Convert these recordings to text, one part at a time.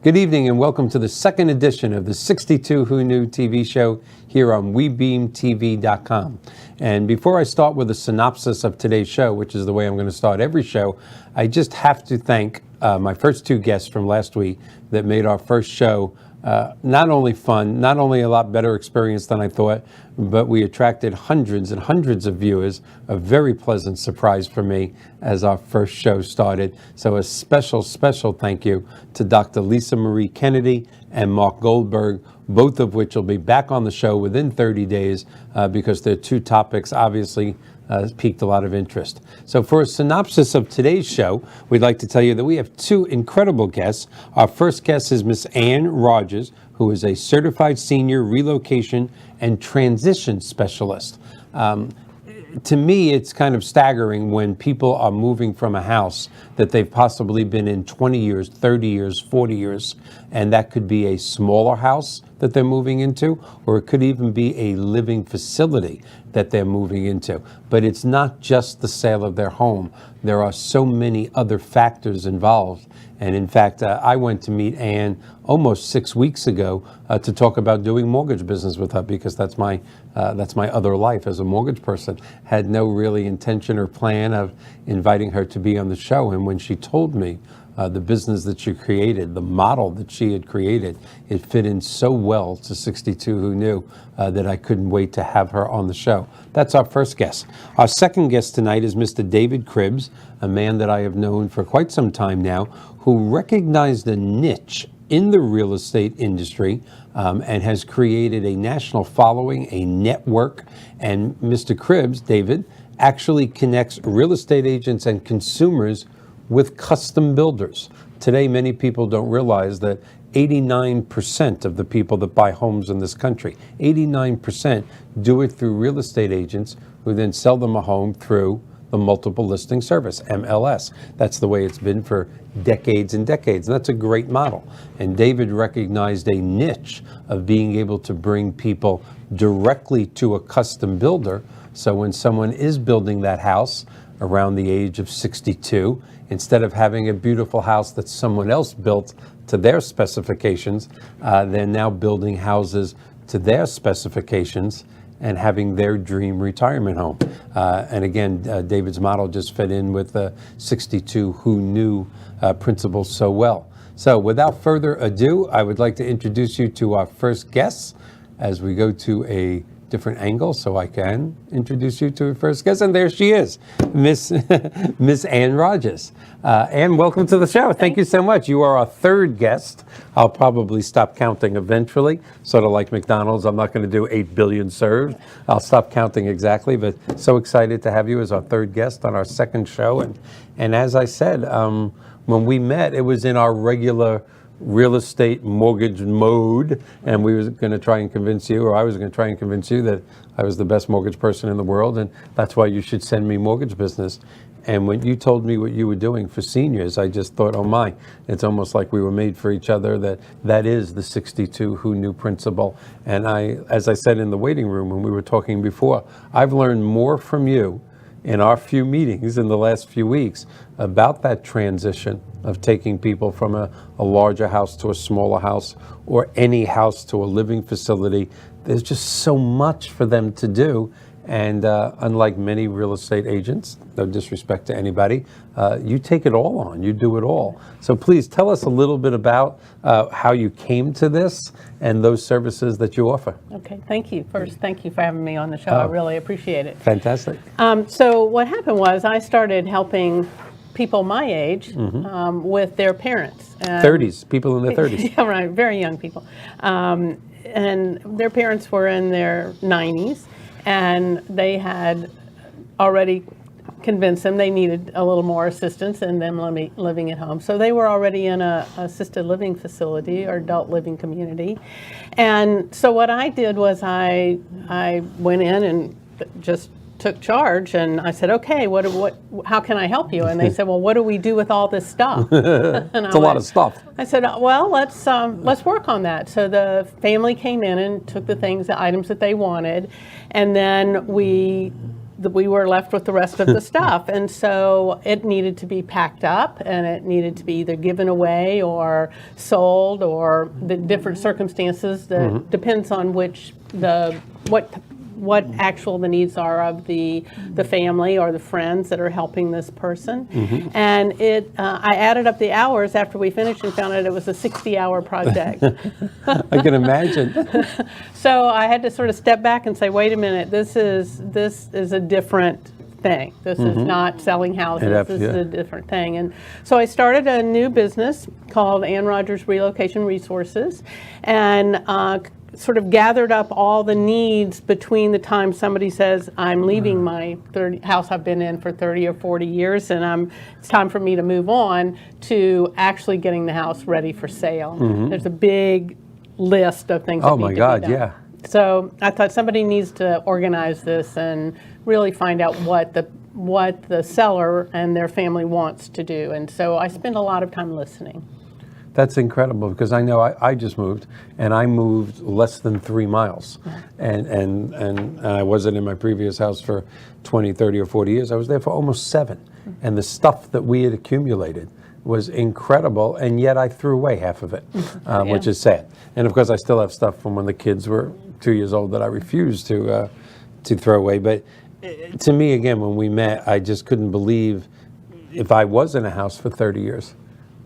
Good evening and welcome to the second edition of the 62 Who Knew TV show here on WeBeamTV.com. And before I start with a synopsis of today's show, which is the way I'm going to start every show, I just have to thank my first two guests from last week that made our first show not only fun, not only a lot better experience than I thought, but we attracted hundreds and hundreds of viewers. A very pleasant surprise for me as our first show started. So a special thank you to Dr. Lisa Marie Kennedy and Mark Goldberg, both of which will be back on the show within 30 days because their two topics obviously piqued a lot of interest. So for a synopsis of today's show, we'd like to tell you that we have two incredible guests. Our first guest is Miss Ann Rogers, who is a certified senior relocation and transition specialist. To me, it's kind of staggering when people are moving from a house that they've possibly been in 20 years, 30 years, 40 years, and that could be a smaller house that they're moving into, or it could even be a living facility that they're moving into. But it's not just the sale of their home. There are so many other factors involved. And in fact, I went to meet Ann almost 6 weeks ago to talk about doing mortgage business with her, because that's my other life as a mortgage person. Had no really intention or plan of inviting her to be on the show. And when she told me the business that she created, the model that she had created, it fit in so well to 62 Who Knew that I couldn't wait to have her on the show. That's our first guest. Our second guest tonight is Mr. David Cribbs, a man that I have known for quite some time now, who recognized a niche in the real estate industry and has created a national following, a network. And Mr. Cribbs, David, actually connects real estate agents and consumers with custom builders. Today, many people don't realize that 89% of the people that buy homes in this country, 89% do it through real estate agents who then sell them a home through the multiple listing service, MLS. That's the way it's been for decades and decades. And that's a great model. And David recognized a niche of being able to bring people directly to a custom builder. So when someone is building that house around the age of 62, instead of having a beautiful house that someone else built to their specifications, they're now building houses to their specifications and having their dream retirement home. And again, David's model just fit in with the 62 Who Knew principles so well. So without further ado, I would like to introduce you to our first guest as we go to a different angle so I can introduce you to our first guest. And there she is, Miss Ann Rogers. Ann, welcome to the show. Thank you so much. You are our third guest. I'll probably stop counting eventually, sort of like McDonald's. I'm not going to do 8 billion served. I'll stop counting exactly, but so excited to have you as our third guest on our second show. And as I said, when we met, it was in our regular real estate mortgage mode, and we were going to try and convince you, or I was going to try and convince you that I was the best mortgage person in the world, and that's why you should send me mortgage business. And when you told me what you were doing for seniors, I just thought, oh my, it's almost like we were made for each other. That is the 62 Who Knew principle. And as I said in the waiting room when we were talking before, I've learned more from you in our few meetings in the last few weeks about that transition of taking people from a larger house to a smaller house, or any house to a living facility. There's just so much for them to do. And unlike many real estate agents, no disrespect to anybody, you take it all on, you do it all. So please tell us a little bit about how you came to this and those services that you offer. Okay, thank you. First, thank you for having me on the show. I really appreciate it. Fantastic. So what happened was I started helping people my age with their parents. 30s, people in their 30s. Yeah, right, very young people. And their parents were in their 90s. And they had already convinced them they needed a little more assistance in them living at home. So they were already in a assisted living facility or adult living community. And so what I did was I went in and just took charge, and I said, okay, how can I help you? And they said, well, what do we do with all this stuff? It's a lot of stuff. I said, well, let's work on that. So the family came in and took the items that they wanted, and then we we were left with the rest of the stuff. And so it needed to be packed up, and it needed to be either given away or sold, or the different circumstances that depends on what actual the needs are of the family or the friends that are helping this person. And I added up the hours after we finished and found out it was a 60-hour project. I can imagine. So I had to sort of step back and say, wait a minute, this is a different thing. This is not selling houses. This is a different thing. And so I started a new business called Ann Rogers Relocation Resources, and sort of gathered up all the needs between the time somebody says, I'm leaving my house I've been in for 30 or 40 years, and it's time for me to move on, to actually getting the house ready for sale. There's a big list of things that need to be done. Yeah. So I thought somebody needs to organize this and really find out what the seller and their family wants to do. And so I spend a lot of time listening. That's incredible, because I know I just moved, and I moved less than 3 miles. And I wasn't in my previous house for 20, 30, or 40 years. I was there for almost 7. And the stuff that we had accumulated was incredible, and yet I threw away half of it, which is sad. And of course, I still have stuff from when the kids were 2 years old that I refused to throw away. But to me, again, when we met, I just couldn't believe, if I was in a house for 30 years,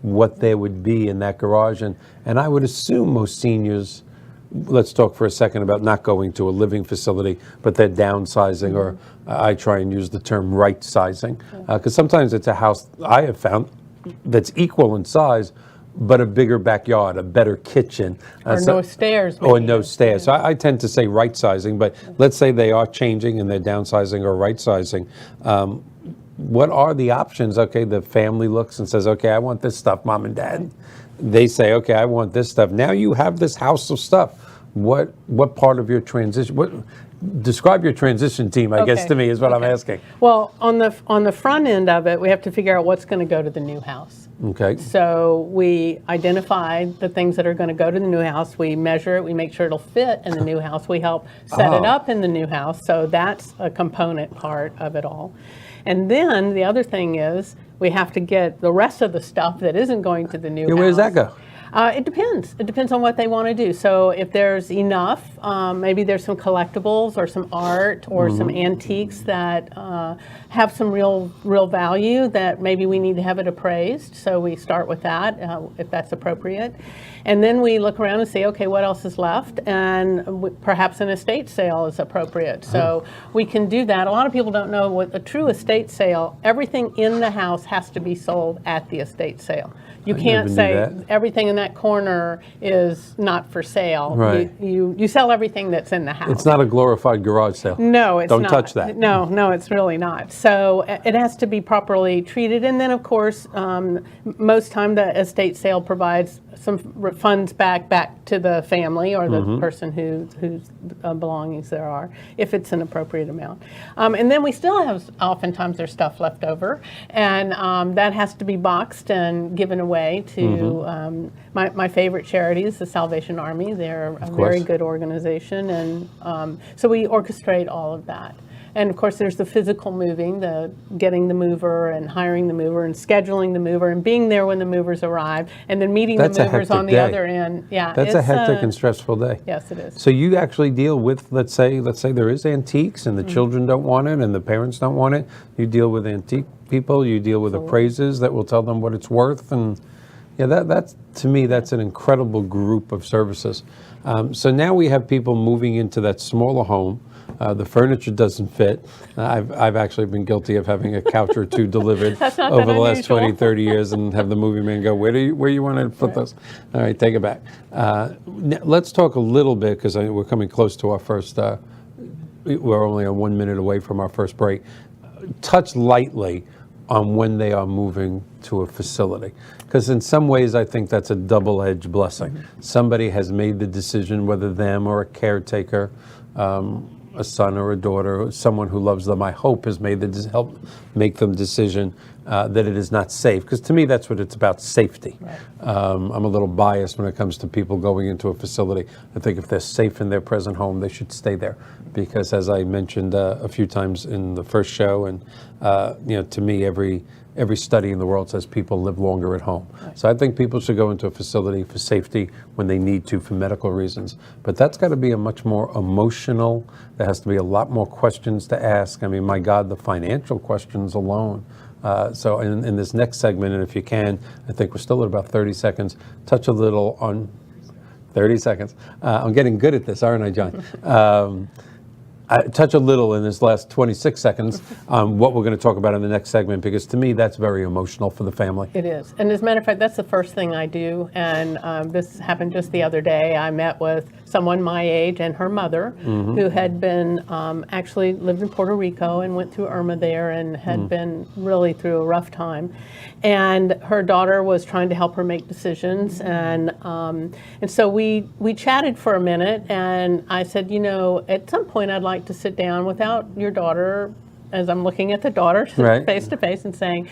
what there would be in that garage. And I would assume most seniors, let's talk for a second about not going to a living facility, but they're downsizing, or I try and use the term right sizing, because sometimes it's a house I have found that's equal in size, but a bigger backyard, a better kitchen. Or no stairs. Or no stairs. So I tend to say right sizing, but let's say they are changing and they're downsizing or right sizing. What are the options? Okay, the family looks and says, okay, I want this stuff, Mom and Dad. They say, okay, I want this stuff. Now you have this house of stuff. What part of your transition, describe your transition team, I guess, to me, is what I'm asking. Well, on the front end of it, we have to figure out what's going to go to the new house. Okay. So we identify the things that are going to go to the new house. We measure it. We make sure it'll fit in the new house. We help set it up in the new house. So that's a component part of it all. And then the other thing is we have to get the rest of the stuff that isn't going to the new house. Where does that go? It depends. It depends on what they want to do. So if there's enough, maybe there's some collectibles or some art or some antiques that have some real value that maybe we need to have it appraised. So we start with that, if that's appropriate. And then we look around and say, okay, what else is left? And perhaps an estate sale is appropriate. So we can do that. A lot of people don't know what a true estate sale, everything in the house has to be sold at the estate sale. You can't say everything in that corner is not for sale. Right. You sell everything that's in the house. It's not a glorified garage sale. No, it's not. not. Don't touch that. No, it's really not. So it has to be properly treated. And then, of course, most time the estate sale provides some funds back to the family or the person whose belongings there are, if it's an appropriate amount. And then we still have, oftentimes there's stuff left over, and that has to be boxed and given away to my favorite charity is the Salvation Army. They're a very good organization, and so we orchestrate all of that. And of course, there's the physical moving, the getting the mover and hiring the mover and scheduling the mover and being there when the movers arrive, and then meeting the movers on the other end. Yeah, that's a hectic and stressful day. Yes, it is. So you actually deal with, let's say there is antiques and the children don't want it and the parents don't want it. You deal with antique people. You deal with appraisers that will tell them what it's worth, and yeah, that's to me that's an incredible group of services. So now we have people moving into that smaller home. The furniture doesn't fit. I've actually been guilty of having a couch or two delivered over the last 20, 30 years and have the movie man go, where you want to put those? All right, take it back. Let's talk a little bit, because we're coming close to our first, we're only 1 minute away from our first break. Touch lightly on when they are moving to a facility. Because in some ways, I think that's a double-edged blessing. Somebody has made the decision, whether them or a caretaker, a son or a daughter, someone who loves them, I hope, has made help make them decision that it is not safe. Because to me, that's what it's about, safety. Right. I'm a little biased when it comes to people going into a facility. I think if they're safe in their present home, they should stay there. Because as I mentioned a few times in the first show, and to me, every study in the world says people live longer at home. Right. So I think people should go into a facility for safety when they need to for medical reasons. But that's got to be a much more emotional, there has to be a lot more questions to ask. I mean, my God, the financial questions alone. So in this next segment, and if you can, I think we're still at about 30 seconds, touch a little on 30 seconds. I'm getting good at this, aren't I, John? I touch a little in this last 26 seconds on what we're going to talk about in the next segment, because to me, that's very emotional for the family. It is. And as a matter of fact, that's the first thing I do. And this happened just the other day. I met with someone my age and her mother, who had been actually lived in Puerto Rico and went through Irma there and had been really through a rough time. And her daughter was trying to help her make decisions. And so we chatted for a minute, and I said, at some point I'd like to sit down without your daughter, as I'm looking at the daughter face to face and saying,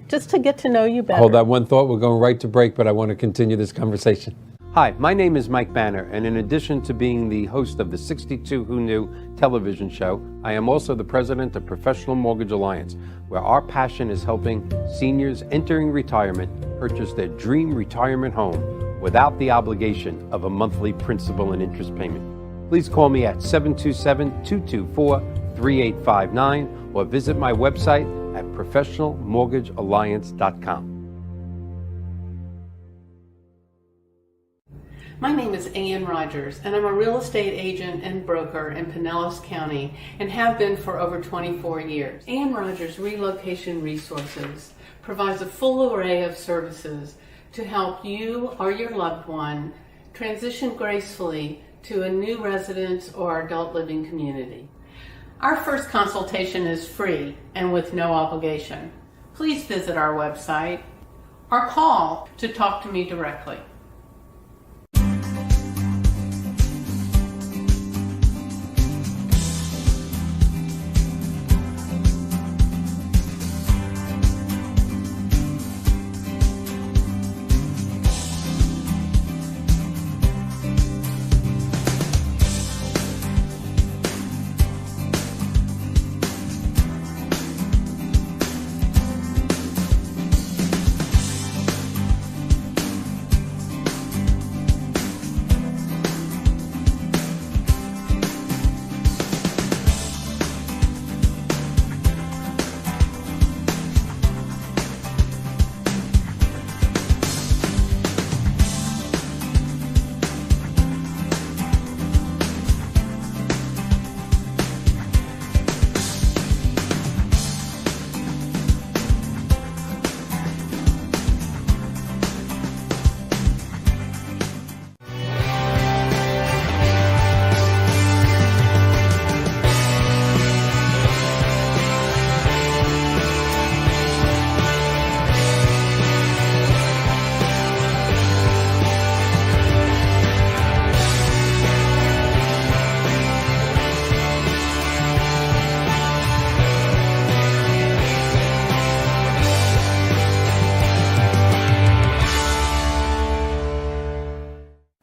just to get to know you better. Hold that one thought. We're going right to break, but I want to continue this conversation. Hi, my name is Mike Banner, and in addition to being the host of the 62 Who Knew television show, I am also the president of Professional Mortgage Alliance, where our passion is helping seniors entering retirement purchase their dream retirement home without the obligation of a monthly principal and interest payment. Please call me at 727-224-3859 or visit my website at professionalmortgagealliance.com. My name is Ann Rogers, and I'm a real estate agent and broker in Pinellas County and have been for over 24 years. Ann Rogers Relocation Resources provides a full array of services to help you or your loved one transition gracefully to a new residence or adult living community. Our first consultation is free and with no obligation. Please visit our website or call to talk to me directly.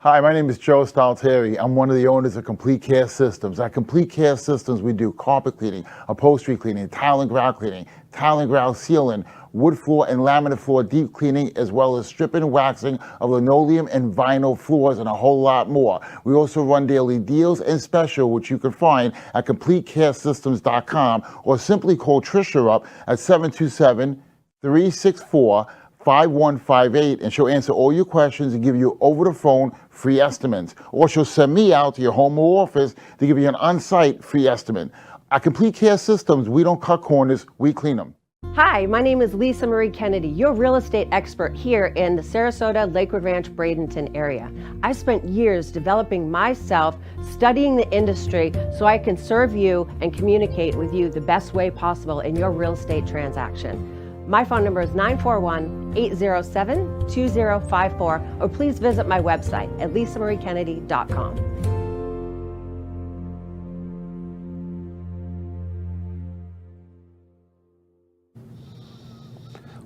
Hi, my name is Joe Stalteri. I'm one of the owners of Complete Care Systems. At Complete Care Systems, we do carpet cleaning, upholstery cleaning, tile and grout cleaning, tile and grout sealing, wood floor and laminate floor deep cleaning, as well as stripping and waxing of linoleum and vinyl floors, and a whole lot more. We also run daily deals and special, which you can find at CompleteCareSystems.com, or simply call Tricia up at 727-364-5158, and she'll answer all your questions and give you over the phone free estimates. Or she'll send me out to your home or office to give you an on-site free estimate. At Complete Care Systems, we don't cut corners, we clean them. Hi, my name is Lisa Marie Kennedy, your real estate expert here in the Sarasota, Lakewood Ranch, Bradenton area. I spent years developing myself, studying the industry so I can serve you and communicate with you the best way possible in your real estate transaction. My phone number is 941-807-2054, or please visit my website at lisamariekennedy.com.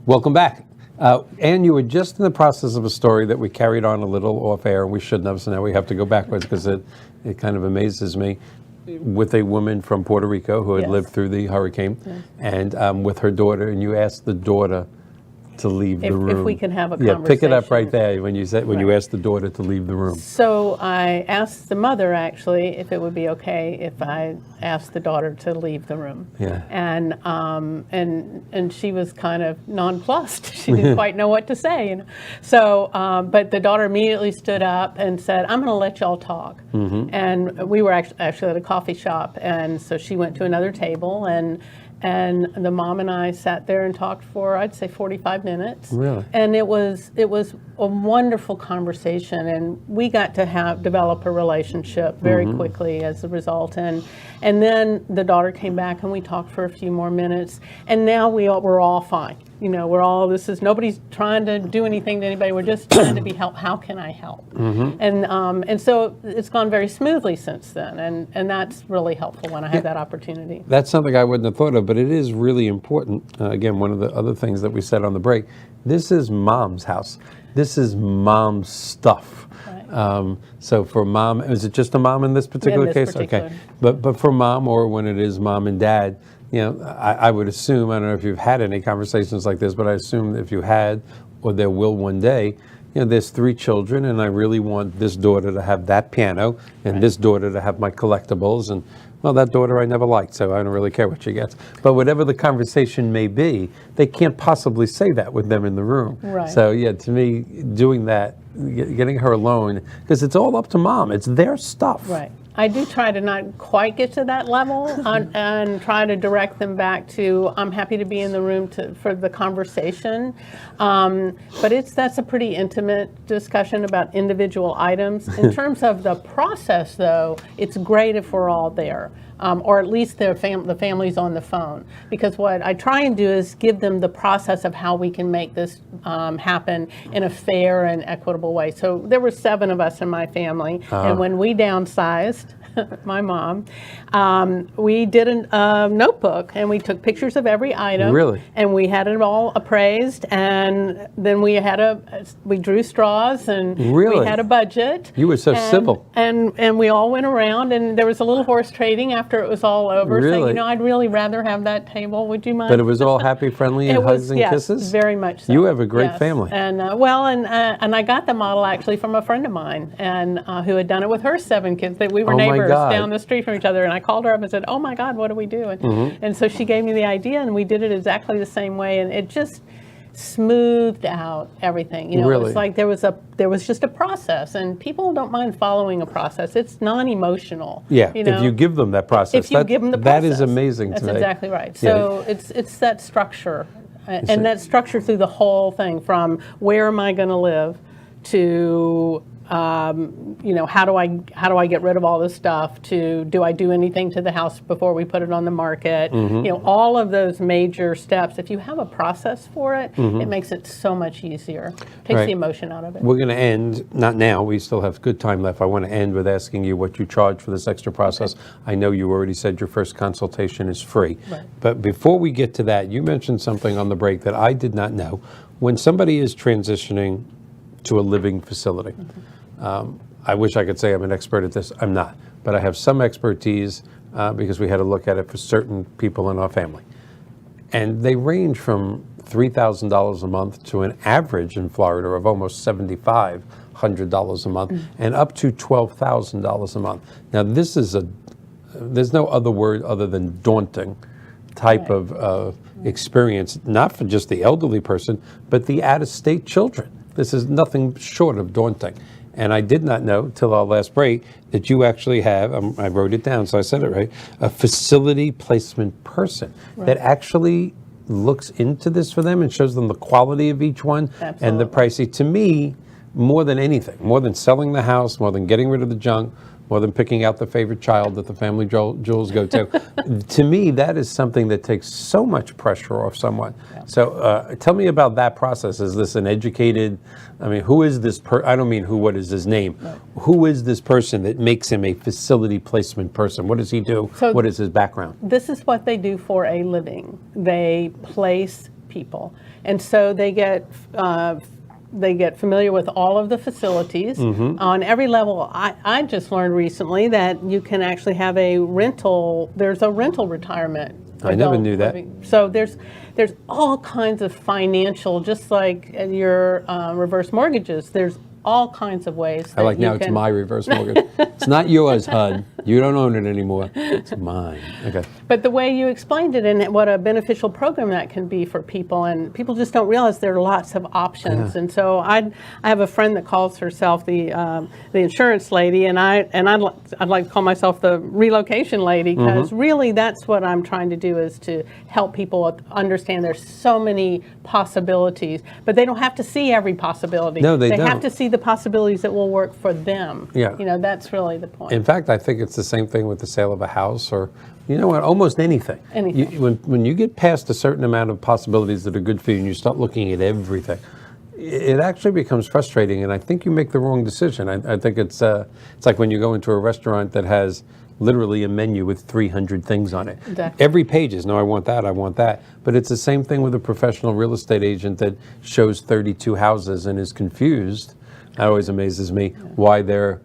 Welcome back. Ann, you were just in the process of a story that we carried on a little off air, and we shouldn't have, so now we have to go backwards because it kind of amazes me, with a woman from Puerto Rico who had Yes. lived through the hurricane, and with her daughter, and you asked the daughter to leave the room. If we can have a Yeah, pick it up right conversation. there when you said you Right. asked the daughter to leave the room. So I asked the mother, actually, if it would be okay if I asked the daughter to leave the room. Yeah. And she was kind of nonplussed. She didn't quite know what to say. You know? So, but the daughter immediately stood up and said, "I'm going to let y'all talk." And we were actually at a coffee shop, and so she went to another table, and the mom and I sat there and talked for, I'd say, 45 minutes. Really? And it was a wonderful conversation, and we got to develop a relationship very quickly as a result. And then the daughter came back, and we talked for a few more minutes, and now we're all fine. You know, nobody's trying to do anything to anybody. We're just trying to be help. How can I help? And so it's gone very smoothly since then, and that's really helpful when I have that opportunity. That's something I wouldn't have thought of, but it is really important. Again, one of the other things that we said on the break, this is mom's house. This is mom's stuff. Right. So for mom, is it just a mom in this particular this case? particular. Okay. But for mom, or when it is mom and dad, you know, I would assume, I don't know if you've had any conversations like this, but I assume if you had, or there will one day, you know, there's 3 children, and I really want this daughter to have that piano, and this daughter to have my collectibles, and well, that daughter I never liked, so I don't really care what she gets. But whatever the conversation may be, they can't possibly say that with them in the room. Right. So yeah, to me, doing that, getting her alone, because it's all up to mom. It's their stuff. Right. I do try to not quite get to that level and try to direct them back to, I'm happy to be in the room for the conversation. But that's a pretty intimate discussion about individual items. In terms of the process, though, it's great if we're all there. Or at least the family's on the phone. Because what I try and do is give them the process of how we can make this happen in a fair and equitable way. So there were 7 of us in my family, and when we downsized, my mom, we did a notebook, and we took pictures of every item. Really? And we had it all appraised, and then we drew straws, and Really? we had a budget. You were so civil. And we all went around, and there was a little horse trading after it was all over. Really? Saying, I'd really rather have that table. Would you mind? But it was all happy, friendly, and hugs and yes, kisses? very much so. You have a great Yes. family. And and I got the model actually from a friend of mine, and who had done it with her 7 kids. That we were Oh, my neighbors God. down the street from each other, and I called her up and said, "Oh my God, what do we do?" And so she gave me the idea, and we did it exactly the same way, and it just smoothed out everything. You know, Really? it's like there was just a process, and people don't mind following a process. It's non-emotional. Yeah, you know? if you give them that process. If you give them the process. That is amazing That's to me. exactly right. Yeah. So it's that structure, and that structure through the whole thing, from where am I going to live to how do I get rid of all this stuff, to do I do anything to the house before we put it on the market? All of those major steps. If you have a process for it, it makes it so much easier. Takes Right. the emotion out of it. We're going to end, not now, we still have good time left. I want to end with asking you what you charge for this extra process. I know you already said your first consultation is free. Right. But before we get to that, you mentioned something on the break that I did not know. When somebody is transitioning to a living facility, I wish I could say I'm an expert at this. I'm not. But I have some expertise because we had to look at it for certain people in our family. And they range from $3,000 a month to an average in Florida of almost $7,500 a month and up to $12,000 a month. Now, this is there's no other word other than daunting type of experience, not for just the elderly person, but the out-of-state children. This is nothing short of daunting. And I did not know till our last break that you actually have, I wrote it down so I said it right, a facility placement person that actually looks into this for them and shows them the quality of each one and the pricey. To me, more than anything, more than selling the house, more than getting rid of the junk, more than picking out the favorite child that the family jewels go to. To me, that is something that takes so much pressure off someone. Yeah. So tell me about that process. Is this an educated, who is this I don't mean what is his name? Right. Who is this person that makes him a facility placement person? What does he do? So what is his background? This is what they do for a living. They place people. And so they get familiar with all of the facilities on every level. I just learned recently that you can actually have there's a rental retirement. I never knew that. So there's all kinds of financial, just like your reverse mortgages, there's all kinds of ways. I like now it's my reverse mortgage. It's not yours, HUD. You don't own it anymore. It's mine. Okay. But the way you explained it and what a beneficial program that can be for people, and people just don't realize there are lots of options. And so I have a friend that calls herself the insurance lady, and I'd like to call myself the relocation lady, because really that's what I'm trying to do, is to help people understand there's so many possibilities, but they don't have to see every possibility. No, they don't. Have to see the possibilities that will work for them. Yeah. You know, that's really the point. In fact, I think it's the same thing with the sale of a house, or, you know what, almost anything. When you get past a certain amount of possibilities that are good for you and you start looking at everything, it actually becomes frustrating, and I think you make the wrong decision. I think it's like when you go into a restaurant that has literally a menu with 300 things on it. Exactly. Every page is, no, I want that, I want that. But it's the same thing with a professional real estate agent that shows 32 houses and is confused. That always amazes me, why their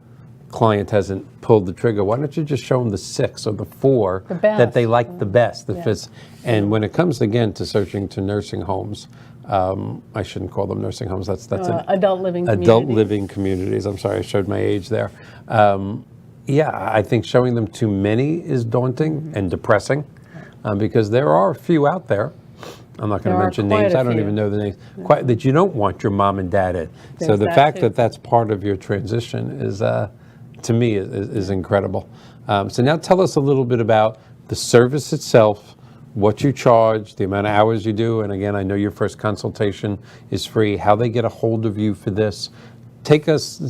client hasn't pulled the trigger. Why don't you just show them the 6 or the 4 that they like the best, that fits? And when it comes, again, to searching to nursing homes, I shouldn't call them nursing homes, that's adult living communities. Adult living communities. I'm sorry, I showed my age there. Yeah, I think showing them too many is daunting and depressing, because there are a few out there. I'm not going to mention names. I don't even know the names. Quite, that you don't want your mom and dad in. So the fact that that's part of your transition is, to me, is incredible. So now tell us a little bit about the service itself, what you charge, the amount of hours you do, and again, I know your first consultation is free, how they get a hold of you for this. Take us, in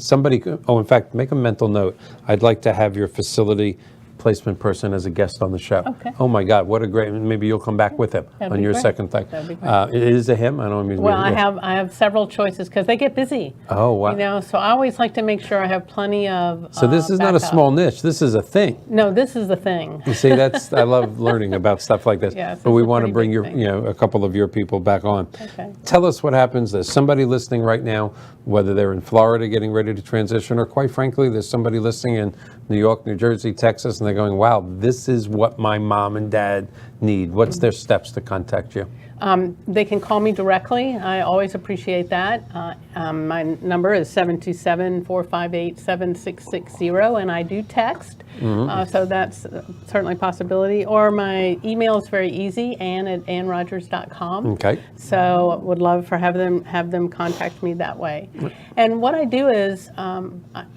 fact, make a mental note. I'd like to have your facility placement person as a guest on the show. Okay. Oh my God, what a great, maybe you'll come back with him on your second thing. That'd be great. It is a him? I don't mean. Well, I have several choices because they get busy. Oh, wow. You know, so I always like to make sure I have plenty of So this is not a backup. small niche, this is a thing. No, this is the thing. You see, I love learning about stuff like this. Yes, but we it's a want to pretty bring big thing. a couple of your people back on. Okay. Tell us what happens. There's somebody listening right now, whether they're in Florida getting ready to transition, or quite frankly, there's somebody listening in New York, New Jersey, Texas, and they're going, wow, this is what my mom and dad need. What's their steps to contact you? They can call me directly. I always appreciate that. My number is 727-458-7660, and I do text. So that's certainly a possibility. Or my email is very easy, ann@annrogers.com. Okay. So would love for have them contact me that way. And what I do is I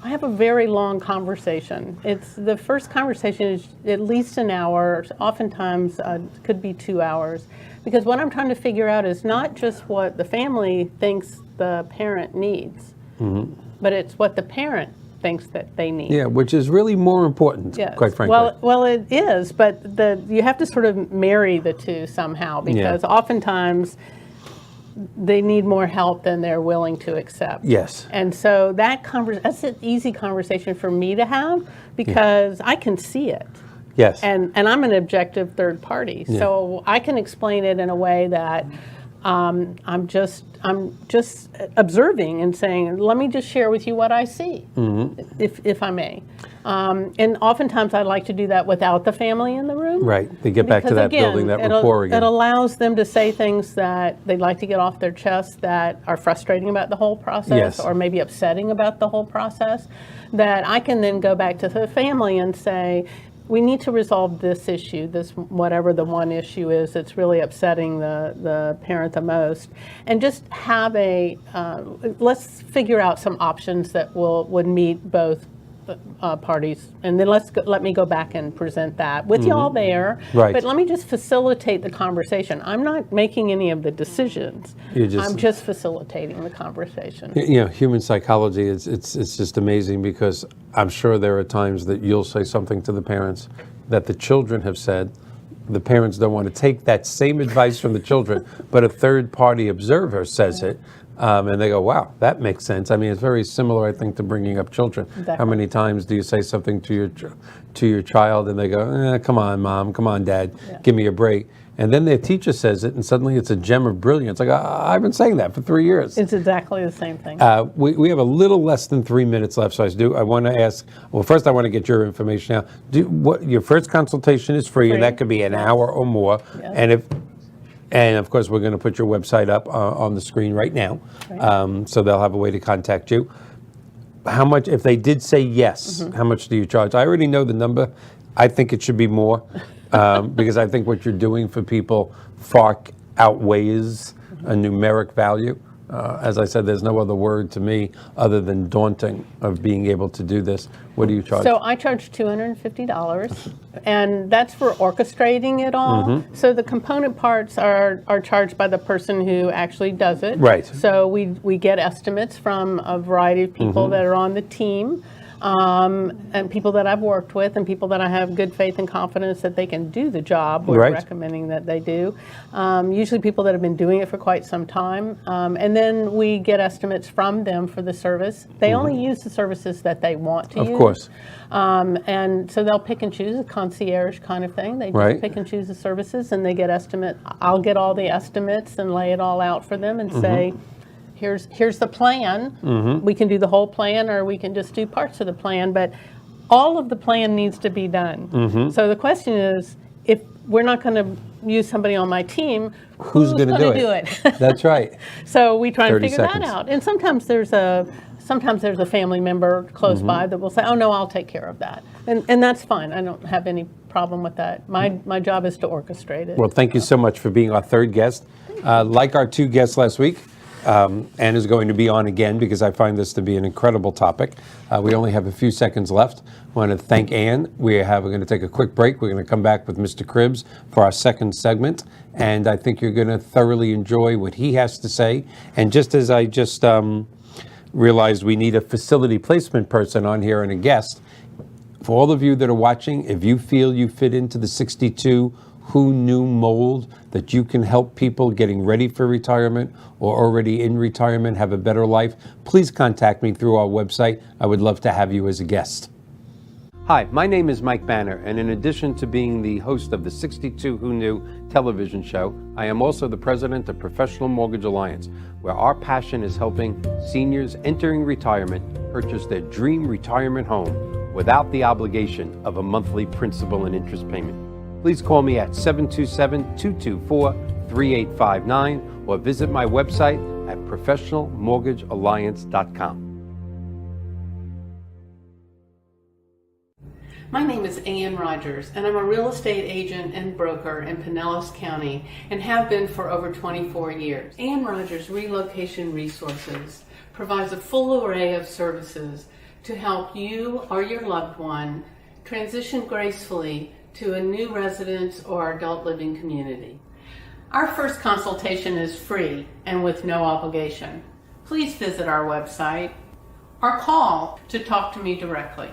have a very long conversation. It's the first conversation is at least an hour. Oftentimes could be 2 hours. Because what I'm trying to figure out is not just what the family thinks the parent needs, but it's what the parent thinks that they need. Yeah, which is really more important, Yes. quite frankly. Well, it is, but you have to sort of marry the two somehow, because oftentimes they need more help than they're willing to accept. Yes. And so that's an easy conversation for me to have, because I can see it. Yes. And I'm an objective third party, so I can explain it in a way that I'm just observing and saying, let me just share with you what I see, if I may. And oftentimes I like to do that without the family in the room. Right. They get back to that building that rapport again. It allows them to say things that they'd like to get off their chest that are frustrating about the whole process, or maybe upsetting about the whole process, that I can then go back to the family and say, we need to resolve this issue, this whatever the one issue is that's really upsetting the parent the most, and just have let's figure out some options that would meet both parties, and then let me go back and present that with you all there. Right. But let me just facilitate the conversation. I'm not making any of the decisions. I'm just facilitating the conversation. You know, human psychology, it's just amazing, because I'm sure there are times that you'll say something to the parents that the children have said. The parents don't want to take that same advice from the children, but a third-party observer says it. And they go, wow, that makes sense. I mean, it's very similar, I think, to bringing up children. Exactly. How many times do you say something to your child and they go, come on, Mom, come on, Dad, give me a break. and then their teacher says it, and suddenly it's a gem of brilliance. Like, I've been saying that for 3 years. It's exactly the same thing. We have a little less than 3 minutes left, so I want to ask, well, first I want to get your information out. Your first consultation is free, and that could be an hour or more. Yes. And of course, we're going to put your website up on the screen right now, so they'll have a way to contact you. How much, if they did say yes, how much do you charge? I already know the number. I think it should be more, because I think what you're doing for people far outweighs a numeric value. As I said, there's no other word to me other than daunting of being able to do this. What do you charge? So I charge $250, and that's for orchestrating it all. So the component parts are charged by the person who actually does it. Right. So we get estimates from a variety of people that are on the team, and people that I've worked with, and people that I have good faith and confidence that they can do the job we're recommending that they do. Usually people that have been doing it for quite some time. And then we get estimates from them for the service. They only use the services that they want to use. Of course. And so they'll pick and choose, a concierge kind of thing. They just pick and choose the services, and they get estimate. I'll get all the estimates and lay it all out for them and say, here's the plan. We can do the whole plan, or we can just do parts of the plan, but all of the plan needs to be done. So the question is, if we're not going to use somebody on my team, who's going to do it? That's right. So we try and 30 figure seconds. that out. And sometimes there's a family member close by that will say, oh no, I'll take care of that. And that's fine. I don't have any problem with that. My job is to orchestrate it. Well, thank you so much for being our third guest. Like our two guests last week, Ann is going to be on again because I find this to be an incredible topic. We only have a few seconds left. I want to thank Ann. We're going to take a quick break. We're going to come back with Mr. Cribbs for our second segment, and I think you're going to thoroughly enjoy what he has to say. And just as I realized we need a facility placement person on here and a guest, for all of you that are watching, if you feel you fit into the 62 Who Knew mold, that you can help people getting ready for retirement or already in retirement have a better life, please contact me through our website. I would love to have you as a guest. Hi, my name is Mike Banner, and in addition to being the host of the 62 Who Knew television show, I am also the president of Professional Mortgage Alliance, where our passion is helping seniors entering retirement purchase their dream retirement home without the obligation of a monthly principal and interest payment. Please call me at 727-224-3859 or visit my website at professionalmortgagealliance.com. My name is Ann Rogers, and I'm a real estate agent and broker in Pinellas County and have been for over 24 years. Ann Rogers Relocation Resources provides a full array of services to help you or your loved one transition gracefully to a new residence or adult living community. Our first consultation is free and with no obligation. Please visit our website or call to talk to me directly.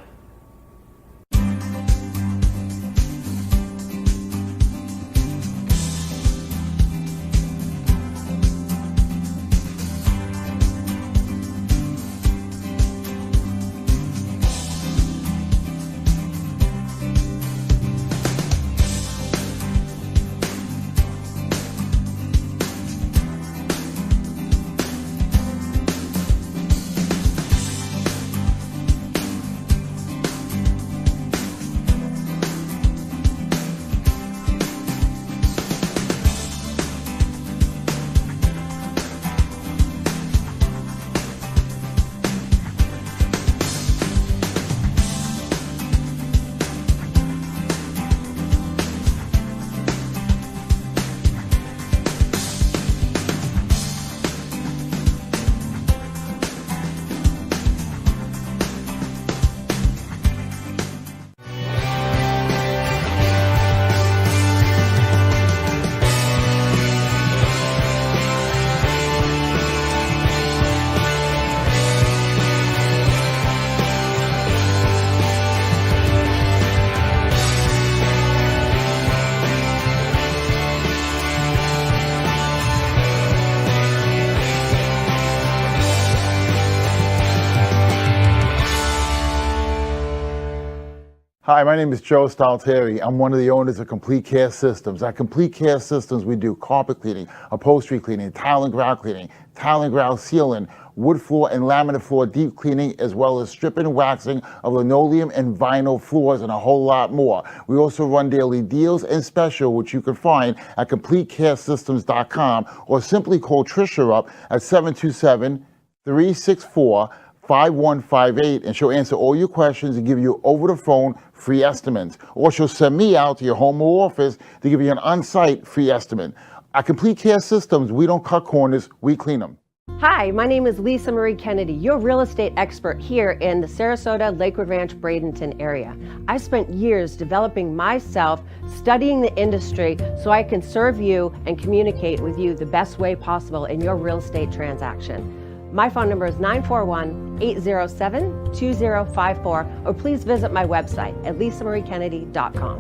Hi, my name is Joe Stalteri. I'm one of the owners of Complete Care Systems. At Complete Care Systems, we do carpet cleaning, upholstery cleaning, tile and grout sealing, wood floor and laminate floor deep cleaning, as well as stripping and waxing of linoleum and vinyl floors, and a whole lot more. We also run daily deals and special, which you can find at CompleteCareSystems.com, or simply call Trisha up at 727-364-5158, and she'll answer all your questions and give you over the phone free estimates. Or she'll send me out to your home or office to give you an on-site free estimate. At Complete Care Systems, we don't cut corners, we clean them. Hi, my name is Lisa Marie Kennedy, your real estate expert here in the Sarasota, Lakewood Ranch, Bradenton area. I spent years developing myself, studying the industry so I can serve you and communicate with you the best way possible in your real estate transaction. My phone number is 941-807-2054, or please visit my website at lisamariekennedy.com.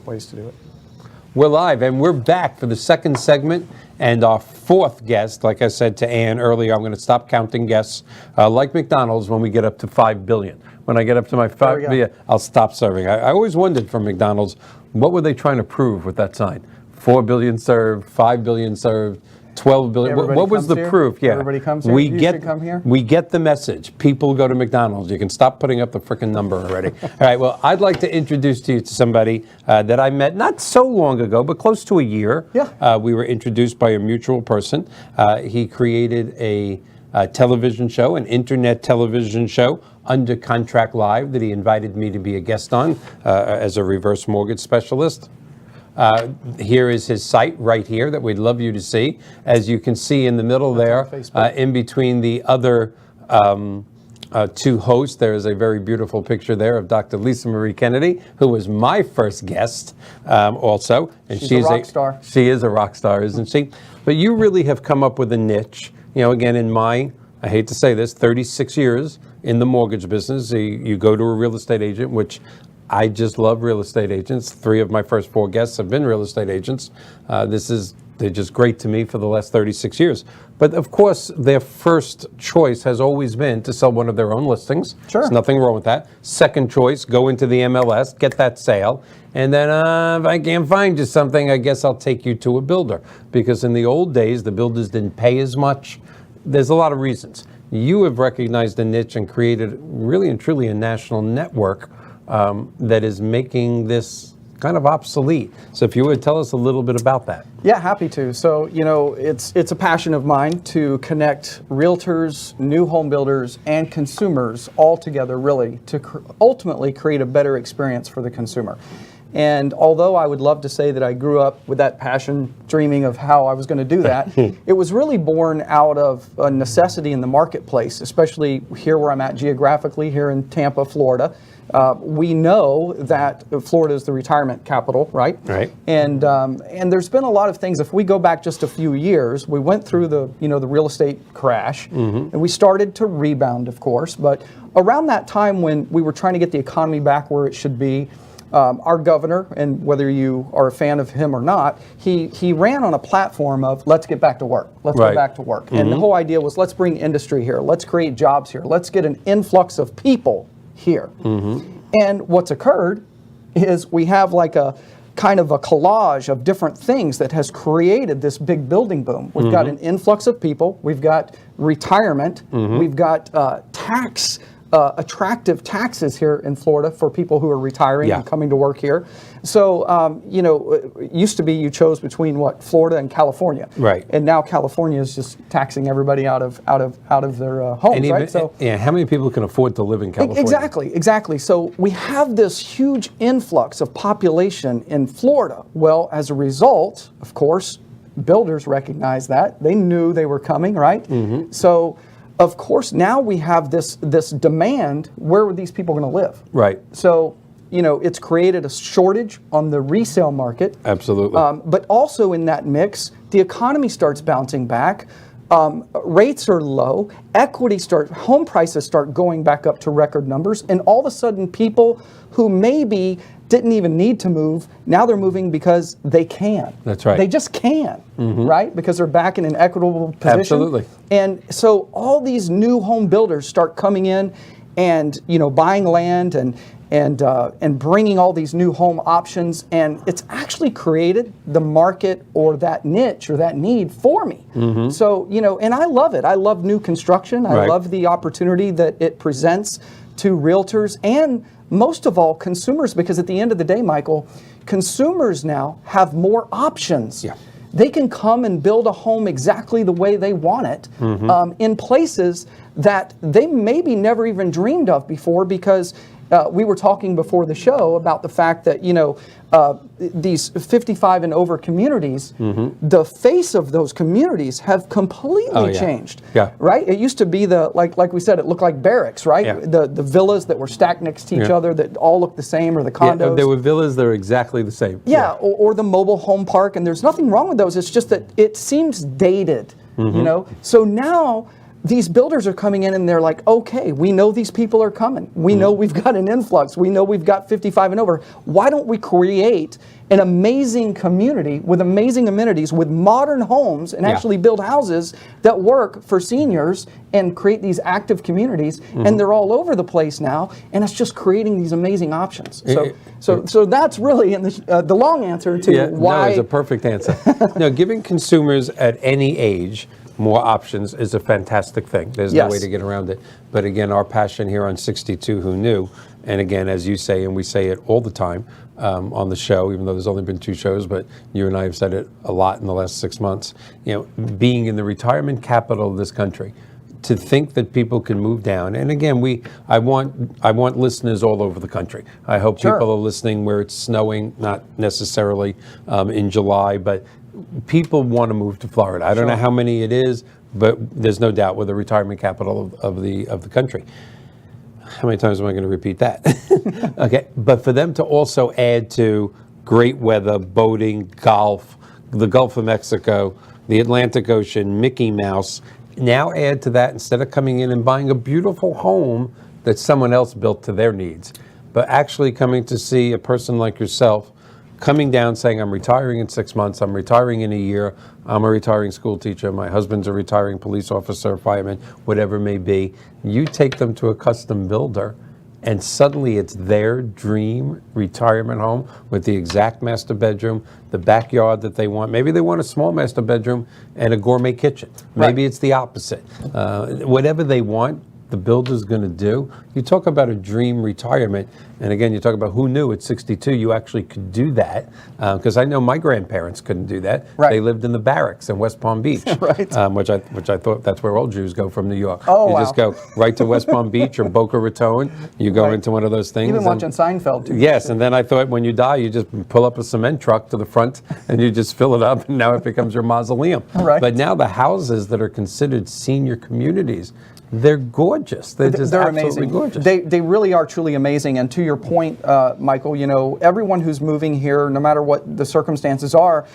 Ways to do it. We're live, and we're back for the second segment and our fourth guest. Like I said to Ann earlier, I'm going to stop counting guests. Like McDonald's, when we get up to 5 billion. When I get up to my 5 billion, I'll stop serving. I always wondered from McDonald's, what were they trying to prove with that sign? 4 billion served, 5 billion served, 12 billion. What was the proof? Yeah, everybody comes here. You should come here. We get the message. People go to McDonald's. You can stop putting up the frickin' number already. All right. Well, I'd like to introduce to you to somebody that I met not so long ago, but close to a year. Yeah. We were introduced by a mutual person. He created a television show, an internet television show, Under Contract Live, that he invited me to be a guest on as a reverse mortgage specialist. Here is his site right here that we'd love you to see. As you can see in the middle there, in between the other two hosts, there is a very beautiful picture there of Dr. Lisa Marie Kennedy, who was my first guest also. And She's a rock star. She is a rock star, isn't she? But you really have come up with a niche. You know, again, in my, I hate to say this, 36 years in the mortgage business, you go to a real estate agent, which I just love real estate agents. 3 of my first 4 guests have been real estate agents. They're just great to me for the last 36 years. But of course, their first choice has always been to sell one of their own listings. Sure. There's nothing wrong with that. Second choice, go into the MLS, get that sale. And then if I can't find you something, I guess I'll take you to a builder. Because in the old days, the builders didn't pay as much. There's a lot of reasons. You have recognized a niche and created really and truly a national network that is making this kind of obsolete. So if you would tell us a little bit about that. Yeah, happy to. So, you know, it's a passion of mine to connect realtors, new home builders, and consumers all together, really, to ultimately create a better experience for the consumer. And although I would love to say that I grew up with that passion, dreaming of how I was going to do that, it was really born out of a necessity in the marketplace, especially here where I'm at geographically, here in Tampa, Florida. We know that Florida is the retirement capital, right? Right. And there's been a lot of things. If we go back just a few years, we went through the real estate crash, and we started to rebound, of course. But around that time when we were trying to get the economy back where it should be, our governor, and whether you are a fan of him or not, he ran on a platform of let's get back to work. Let's Right. go back to work. And the whole idea was let's bring industry here. Let's create jobs here. Let's get an influx of people here. And what's occurred is we have like a kind of a collage of different things that has created this big building boom. We've got an influx of people. We've got retirement. We've got attractive taxes here in Florida for people who are retiring and coming to work here. So, it used to be you chose between Florida and California, Right. And now California is just taxing everybody out of their homes, And even, right? So, yeah, how many people can afford to live in California? Exactly. So we have this huge influx of population in Florida. Well, as a result, of course, builders recognize that. They knew they were coming, right? So, of course, now we have this demand. Where are these people going to live? Right. So, it's created a shortage on the resale market. Absolutely. But also in that mix, the economy starts bouncing back. Rates are low. Home prices start going back up to record numbers. And all of a sudden, people who maybe didn't even need to move. Now they're moving because they can. That's right. They just can, right? Because they're back in an equitable position. Absolutely. And so all these new home builders start coming in and, you know, buying land and bringing all these new home options, and it's actually created the market or that niche or that need for me. So, you know, and I love it. I love new construction. I Right. love the opportunity that it presents to realtors and most of all consumers, because at the end of the day, Michael, consumers now have more options. Yeah. They can come and build a home exactly the way they want it in places that they maybe never even dreamed of before, because we were talking before the show about the fact that, you know, these 55 and over communities, the face of those communities have completely changed. Yeah. Right? It used to be like we said, it looked like barracks, right? Yeah. The villas that were stacked next to each Yeah. other that all looked the same, or the Yeah, condos. there were villas that are exactly the same. Yeah, or the mobile home park, and there's nothing wrong with those. It's just that it seems dated, you know? So now these builders are coming in and they're like, okay, we know these people are coming. We know we've got an influx. We know we've got 55 and over. Why don't we create an amazing community with amazing amenities, with modern homes, and actually build houses that work for seniors and create these active communities? And they're all over the place now, and it's just creating these amazing options. So that's really in the long answer to why. No, it's a perfect answer. No, giving consumers at any age more options is a fantastic thing. There's no way to get around it. But again, our passion here on 62 Who Knew, and again, as you say, and we say it all the time on the show, even though there's only been 2 shows, but you and I have said it a lot in the last 6 months, you know, being in the retirement capital of this country, to think that people can move down. And again, I want listeners all over the country. I hope people are listening where it's snowing, not necessarily in July, but people want to move to Florida. I don't know how many it is, but there's no doubt we're the retirement capital of the country. How many times am I going to repeat that? Okay, but for them to also add to great weather, boating, golf, the Gulf of Mexico, the Atlantic Ocean, Mickey Mouse, now add to that, instead of coming in and buying a beautiful home that someone else built to their needs, but actually coming to see a person like yourself coming down saying, I'm retiring in 6 months, I'm retiring in a year, I'm a retiring school teacher, my husband's a retiring police officer, fireman, whatever it may be. You take them to a custom builder, and suddenly it's their dream retirement home with the exact master bedroom, the backyard that they want. Maybe they want a small master bedroom and a gourmet kitchen. Maybe it's the opposite. Whatever they want, the builder's going to do. You talk about a dream retirement, and again, you talk about who knew at 62 you actually could do that, because I know my grandparents couldn't do that. They lived in the barracks in West Palm Beach, which I thought that's where all Jews go from New York. You just go right to West Palm Beach or Boca Raton, you go into one of those things. You've been watching Seinfeld too. Yes, and then I thought when you die, you just pull up a cement truck to the front and you just fill it up, and now it becomes your mausoleum. But now the houses that are considered senior communities, they're gorgeous. They're just absolutely amazing. Gorgeous. They really are truly amazing. And to your point, Michael, you know, everyone who's moving here, no matter what the circumstances are,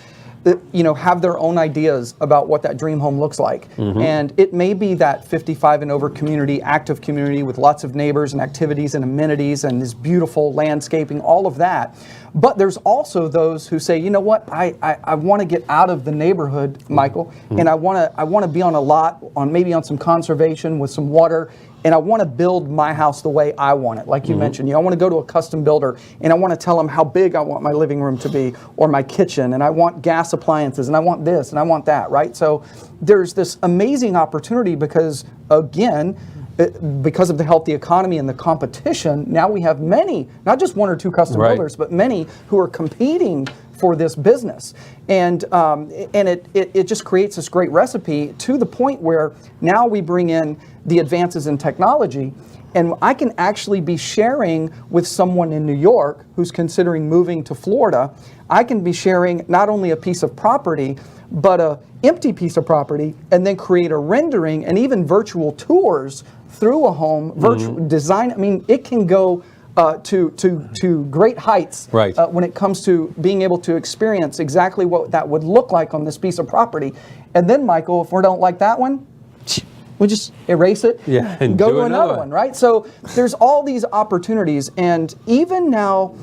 you know, have their own ideas about what that dream home looks like. And it may be that 55 and over community, active community with lots of neighbors and activities and amenities and this beautiful landscaping, all of that. But there's also those who say, you know what, I want to get out of the neighborhood, Michael, and I want to be on a lot, maybe on some conservation with some water, and I want to build my house the way I want it, like you mentioned. You know, I want to go to a custom builder, and I want to tell them how big I want my living room to be, or my kitchen, and I want gas appliances, and I want this, and I want that, right? So there's this amazing opportunity because, again, because of the healthy economy and the competition, now we have many, not just 1 or 2 custom builders, but many who are competing for this business. And it just creates this great recipe to the point where now we bring in the advances in technology, and I can actually be sharing with someone in New York who's considering moving to Florida. I can be sharing not only a piece of property, but a empty piece of property, and then create a rendering and even virtual tours through a home, virtual design. I mean, it can go to great heights when it comes to being able to experience exactly what that would look like on this piece of property. And then, Michael, if we don't like that one, we just erase it and go to another one, right? So there's all these opportunities, and even now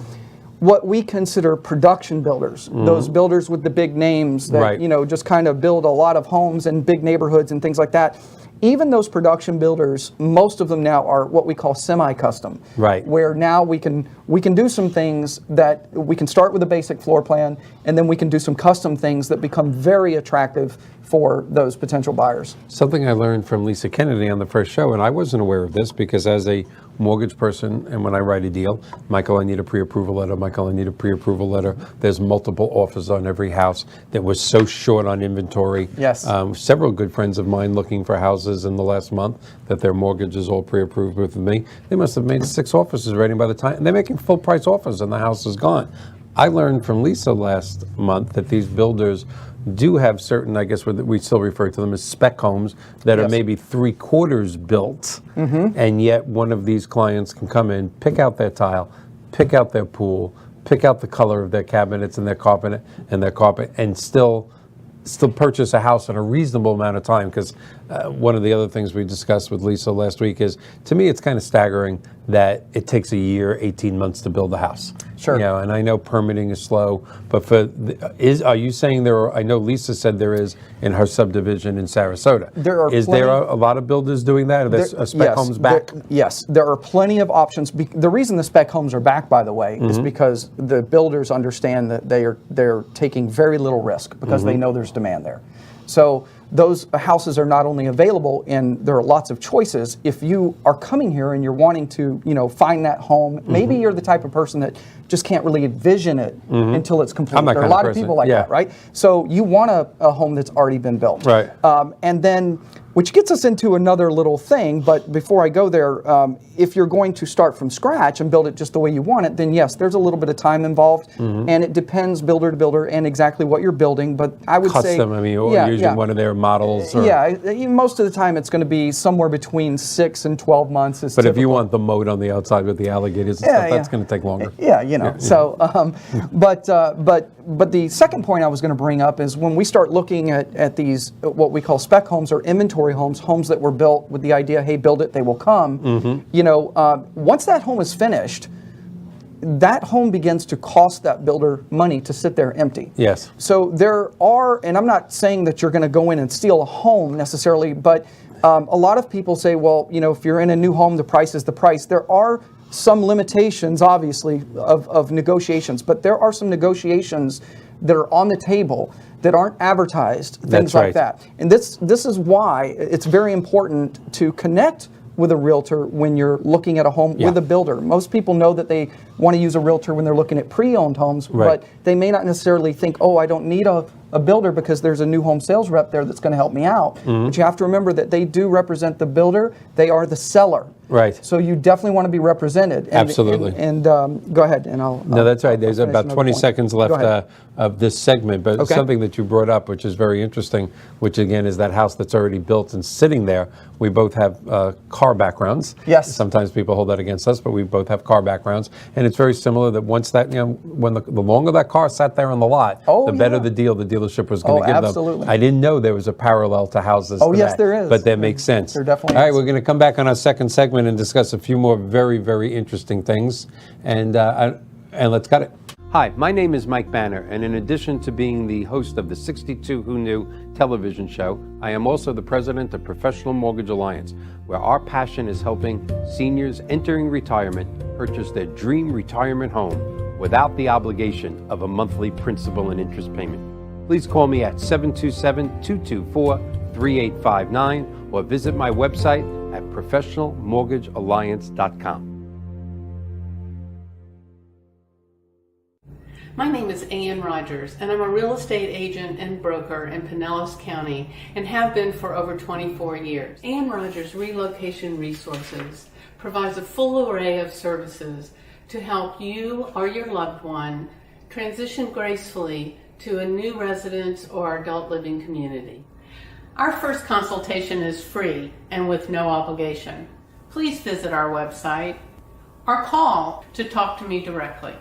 what we consider production builders, those builders with the big names that, Right. you know, just kind of build a lot of homes in big neighborhoods and things like that. Even those production builders, most of them now are what we call semi-custom. Right. Where now we can do some things that we can start with a basic floor plan, and then we can do some custom things that become very attractive for those potential buyers. Something I learned from Lisa Kennedy on the first show, and I wasn't aware of this because as a mortgage person, and when I write a deal, Michael, I need a pre-approval letter. Michael, I need a pre-approval letter. There's multiple offers on every house that was so short on inventory. Yes. Several good friends of mine looking for houses in the last month that their mortgage is all pre-approved with me. They must have made 6 offers already by the time, and they're making full price offers and the house is gone. I learned from Lisa last month that these builders do have certain, I guess we still refer to them as spec homes that are Yes. maybe 3/4 built, and yet one of these clients can come in, pick out their tile, pick out their pool, pick out the color of their cabinets and their carpet, and still purchase a house in a reasonable amount of time. Because one of the other things we discussed with Lisa last week is, to me, it's kind of staggering that it takes a year, 18 months to build a house. Sure. You know, and I know permitting is slow, but are you saying there are, I know Lisa said there is in her subdivision in Sarasota. There are Is there plenty- a lot of builders doing that? Are there spec homes back? Yes, there are plenty of options. The reason the spec homes are back, by the way, is because the builders understand that they're taking very little risk because they know there's demand there. So those houses are not only available, and there are lots of choices. If you are coming here and you're wanting to, you know, find that home, maybe you're the type of person that just can't really envision it until it's complete. I'm that There are a kind of lot of person. people like Yeah. that, right? So you want a home that's already been built. Right. And then, which gets us into another little thing, but before I go there, if you're going to start from scratch and build it just the way you want it, then yes, there's a little bit of time involved, and it depends builder to builder and exactly what you're building, but I would say... Custom, I mean, or yeah, using yeah. one of their models? Or, Yeah, most of the time it's going to be somewhere between 6 and 12 months. Is But if you typical. want the moat on the outside with the alligators and stuff, that's going to take longer. Yeah, you know. So, but the second point I was going to bring up is when we start looking at these what we call spec homes or inventory homes, homes that were built with the idea, hey, build it, they will come. You know, once that home is finished, that home begins to cost that builder money to sit there empty. Yes. So there are, and I'm not saying that you're going to go in and steal a home necessarily, but a lot of people say, well, you know, if you're in a new home, the price is the price. There are some limitations, obviously, of negotiations, but there are some negotiations that are on the table that aren't advertised, things That's like right. that. And this is why it's very important to connect with a realtor when you're looking at a home with a builder. Most people know that they want to use a realtor when they're looking at pre-owned homes, Right. but they may not necessarily think, oh, I don't need a builder because there's a new home sales rep there that's going to help me out. But you have to remember that they do represent the builder. They are the seller. Right. So you definitely want to be represented. Absolutely. And go ahead, and I'll... No, that's right. There's I'll finish about another 20 point. seconds Go left ahead. of this segment, but Okay. something that you brought up, which is very interesting, which again is that house that's already built and sitting there. We both have car backgrounds. Yes. Sometimes people hold that against us, but we both have car backgrounds. And it's very similar that once that, you know, when the longer that car sat there on the lot, Oh, the better yeah. the deal the dealership was going to give absolutely. them. I didn't know there was a parallel to houses. Oh, to yes, that, there is. But that makes sense. There definitely All right, is. we're going to come back on our second segment and discuss a few more very, very interesting things. And let's cut it. Hi, my name is Mike Banner, and in addition to being the host of the 62 Who Knew television show, I am also the president of Professional Mortgage Alliance, where our passion is helping seniors entering retirement purchase their dream retirement home without the obligation of a monthly principal and interest payment. Please call me at 727-224-3859 or visit my website at professionalmortgagealliance.com. My name is Ann Rogers, and I'm a real estate agent and broker in Pinellas County and have been for over 24 years. Ann Rogers Relocation Resources provides a full array of services to help you or your loved one transition gracefully to a new residence or adult living community. Our first consultation is free and with no obligation. Please visit our website or call to talk to me directly.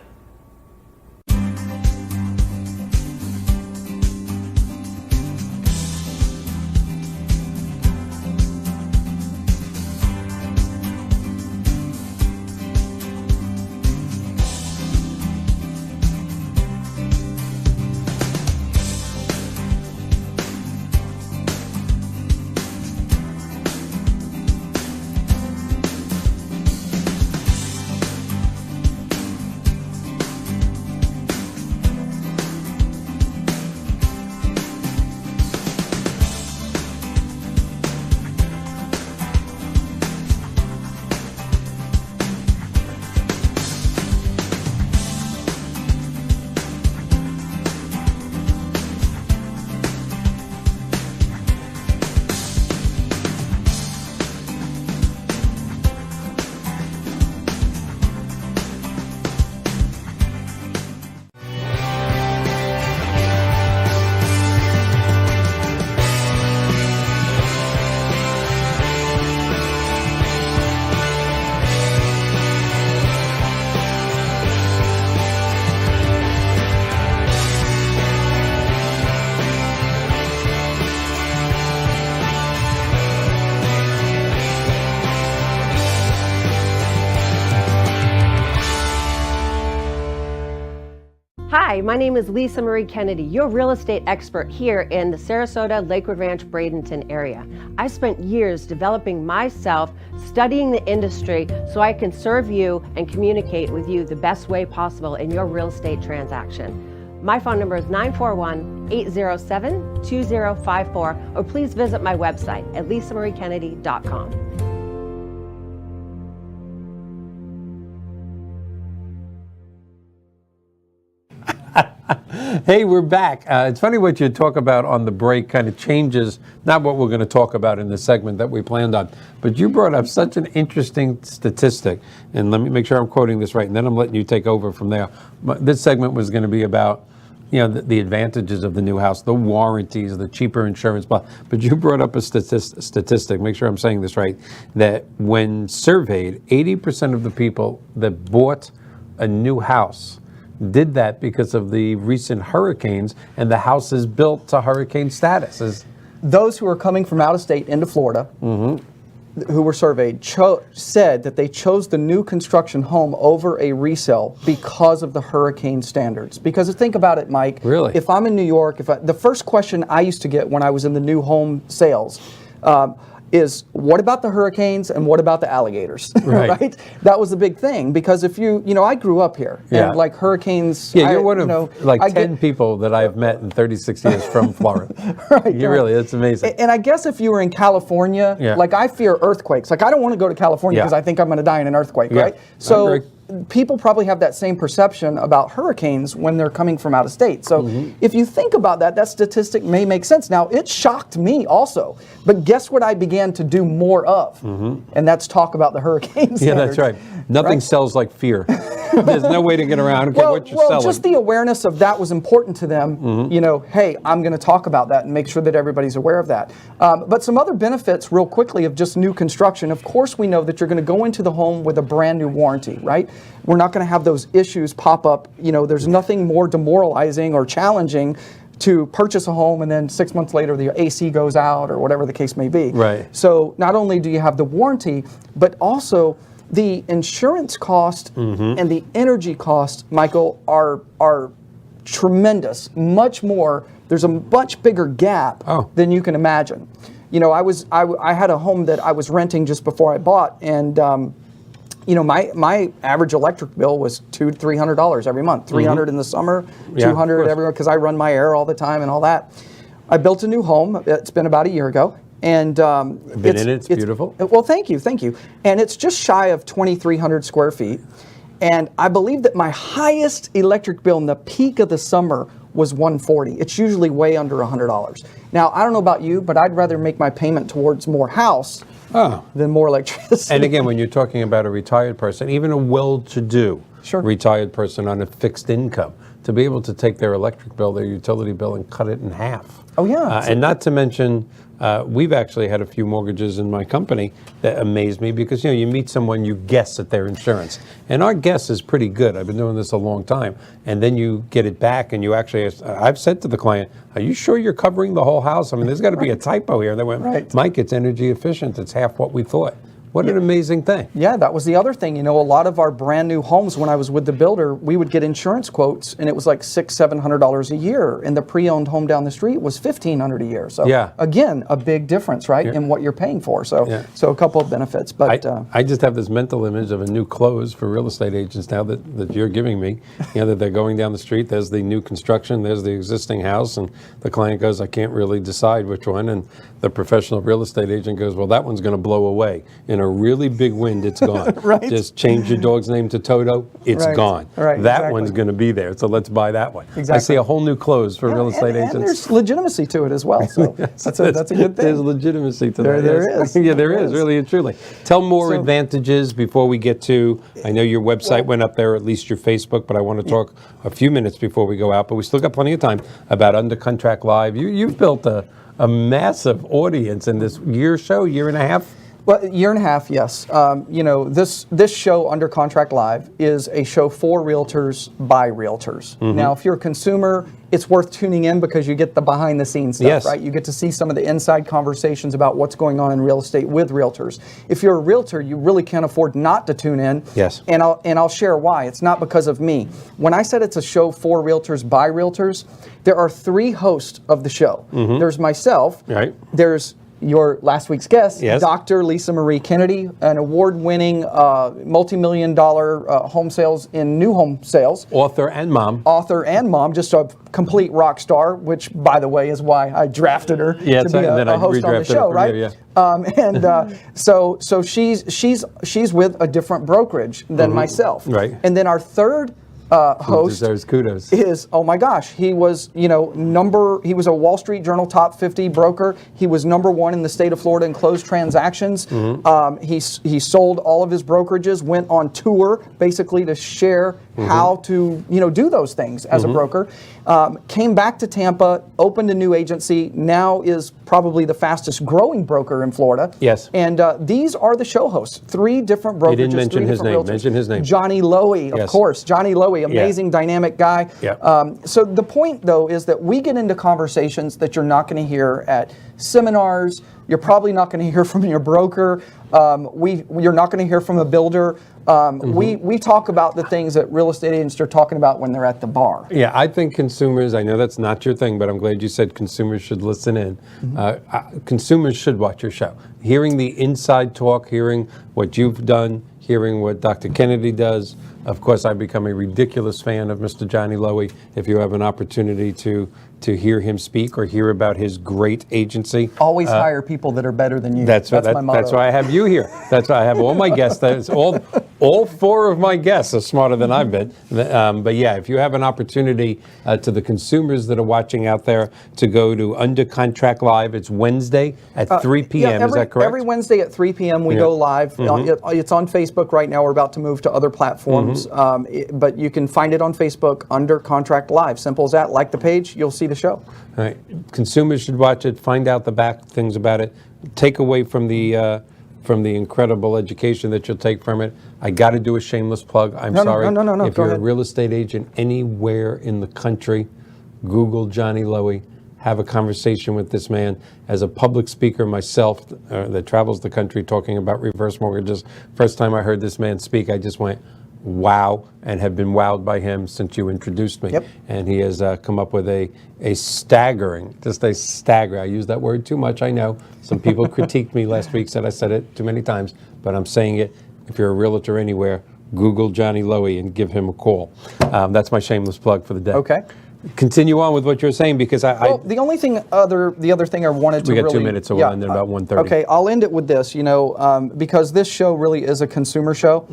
my name is Lisa Marie Kennedy, your real estate expert here in the Sarasota, Lakewood Ranch, Bradenton area. I spent years developing myself, studying the industry so I can serve you and communicate with you the best way possible in your real estate transaction. My phone number is 941-807-2054, or please visit my website at lisamariekennedy.com. Hey, we're back. It's funny what you talk about on the break kind of changes, not what we're going to talk about in the segment that we planned on, but you brought up such an interesting statistic, and let me make sure I'm quoting this right, and then I'm letting you take over from there. This segment was going to be about, you know, the advantages of the new house, the warranties, the cheaper insurance, but you brought up a statistic, make sure I'm saying this right, that when surveyed, 80% of the people that bought a new house did that because of the recent hurricanes, and the house is built to hurricane status. Those who are coming from out of state into Florida, who were surveyed, said that they chose the new construction home over a resale because of the hurricane standards. Because think about it, Mike. Really? If I'm in New York, the first question I used to get when I was in the new home sales is, what about the hurricanes and what about the alligators? Right. That was the big thing, because if I grew up here, Yeah. and like hurricanes. Yeah, you're one of 10 people that I've met in 36 years from Florida. Really, it's amazing. And I guess if you were in California, like I fear earthquakes. Like I don't want to go to California because I think I'm going to die in an earthquake, right? So people probably have that same perception about hurricanes when they're coming from out of state. So if you think about that, that statistic may make sense. Now, it shocked me also. But guess what I began to do more of? And that's talk about the hurricane standards. Yeah, that's right. Nothing sells like fear. There's no way to get around. I don't care what you're selling. Just the awareness of that was important to them. You know, hey, I'm going to talk about that and make sure that everybody's aware of that. But some other benefits real quickly of just new construction. Of course, we know that you're going to go into the home with a brand new warranty, right? We're not going to have those issues pop up. You know, there's nothing more demoralizing or challenging to purchase a home and then 6 months later the AC goes out or whatever the case may be. Right. So not only do you have the warranty, but also the insurance cost and the energy cost, Michael, are tremendous. Much more. There's a much bigger gap than you can imagine. You know, I had a home that I was renting just before I bought, and you know, my average electric bill was $200 to $300 every month. $300 in the summer, $200 everywhere, because I run my air all the time and all that. I built a new home. It's been about a year ago. And it's beautiful. Well, thank you. And it's just shy of 2,300 square feet. And I believe that my highest electric bill in the peak of the summer was $140. It's usually way under $100. Now, I don't know about you, but I'd rather make my payment towards more house than more electricity. And again, when you're talking about a retired person, even a well-to-do retired person on a fixed income, to be able to take their electric bill, their utility bill, and cut it in half. Oh, yeah. And not to mention, we've actually had a few mortgages in my company that amaze me because, you know, you meet someone, you guess at their insurance. And our guess is pretty good. I've been doing this a long time. And then you get it back and you actually, I've said to the client, are you sure you're covering the whole house? I mean, there's got to be a typo here. And they went, Mike, it's energy efficient. It's half what we thought. What an amazing thing. Yeah, that was the other thing. You know, a lot of our brand new homes, when I was with the builder, we would get insurance quotes and it was like $600-700 a year. And the pre-owned home down the street was $1,500 a year. So again, a you're difference, right, in what you're paying for. So so a couple of benefits. But I just have this mental image of a new close for real estate agents now that you're giving me. You know, that they're going down the street, there's the new construction, there's the existing house, and the client goes, I can't really decide which one. And the professional real estate agent goes, well, that one's going to blow away. In a really big wind, it's gone. Just change your dog's name to Toto, it's gone. That one's going to be there, so let's buy that one. I see a whole new close for real estate agents. And there's legitimacy to it as well, so that's a good thing. There's legitimacy to that. There is. Yeah, there is, really and truly. Tell more advantages before we get to, I know your website went up there, at least your Facebook, but I want to talk a few minutes before we go out, but we still got plenty of time about Under Contract Live. You've built a massive audience in this year and a half. Well, a year and a half, yes. You know, this show, Under Contract Live, is a show for realtors by realtors. Now, if you're a consumer, it's worth tuning in because you get the behind the scenes stuff, Yes. right? You get to see some of the inside conversations about what's going on in real estate with realtors. If you're a realtor, you really can't afford not to tune in. Yes. And I'll share why. It's not because of me. When I said it's a show for realtors by realtors, there are 3 hosts of the show. There's myself. Right. There's your last week's guest, Yes. Dr. Lisa Marie Kennedy, an award-winning multi-million-dollar home sales in new home sales. Author and mom. Author and mom, just a complete rock star, which, by the way, is why I drafted her Yeah, to so- be and then I a host on the redrafted her show, for right? you, yeah. So she's with a different brokerage than myself. Right. And then our third host Deserves kudos. is, oh my gosh, he was, he was a Wall Street Journal top 50 broker. He was #1 in the state of Florida in closed transactions. He sold all of his brokerages, went on tour basically to share how to, do those things as a broker. Came back to Tampa, opened a new agency, now is probably the fastest growing broker in Florida. Yes. And these are the show hosts, 3 different brokerages. didn't mention 3 his different name. realtors. Mention his name. Johnny Lowy, of Yes. course. Johnny Lowy, amazing, dynamic guy. Yeah. So the point, though, is that we get into conversations that you're not going to hear at seminars. You're probably not going to hear from your broker. You're not going to hear from a builder. We talk about the things that real estate agents are talking about when they're at the bar. Yeah, I think consumers, I know that's not your thing, but I'm glad you said consumers should listen in. Consumers should watch your show. Hearing the inside talk, hearing what you've done, hearing what Dr. Kennedy does. Of course, I've become a ridiculous fan of Mr. Johnny Lowy. If you have an opportunity to hear him speak or hear about his great agency. Always hire people that are better than you. That's my motto. That's why I have you here. That's why I have all my guests. That's all 4 of my guests are smarter than I've been. But yeah, if you have an opportunity to the consumers that are watching out there to go to Under Contract Live, it's Wednesday at 3 p.m. Is that correct? Every Wednesday at 3 p.m. we go live. It's on Facebook right now. We're about to move to other platforms. But you can find it on Facebook, Under Contract Live. Simple as that. Like the page, you'll see the show. All right. Consumers should watch it, find out the back things about it, take away from the incredible education that you'll take from it. I got to do a shameless plug. I'm sorry. No. If Go you're ahead. a real estate agent anywhere in the country, Google Johnny Lowy. Have a conversation with this man. As a public speaker myself that travels the country talking about reverse mortgages, first time I heard this man speak, I just went, wow, and have been wowed by him since you introduced me. Yep. And he has come up with a staggering, I use that word too much, I know. Some people critiqued me last week, said I said it too many times, but I'm saying it. If you're a realtor anywhere, Google Johnny Lowy and give him a call. That's my shameless plug for the day. Okay. Continue on with what you're saying because Well, the other thing I wanted to we got really... 2 minutes, so we'll end at about 1:30. Okay, I'll end it with this, because this show really is a consumer show.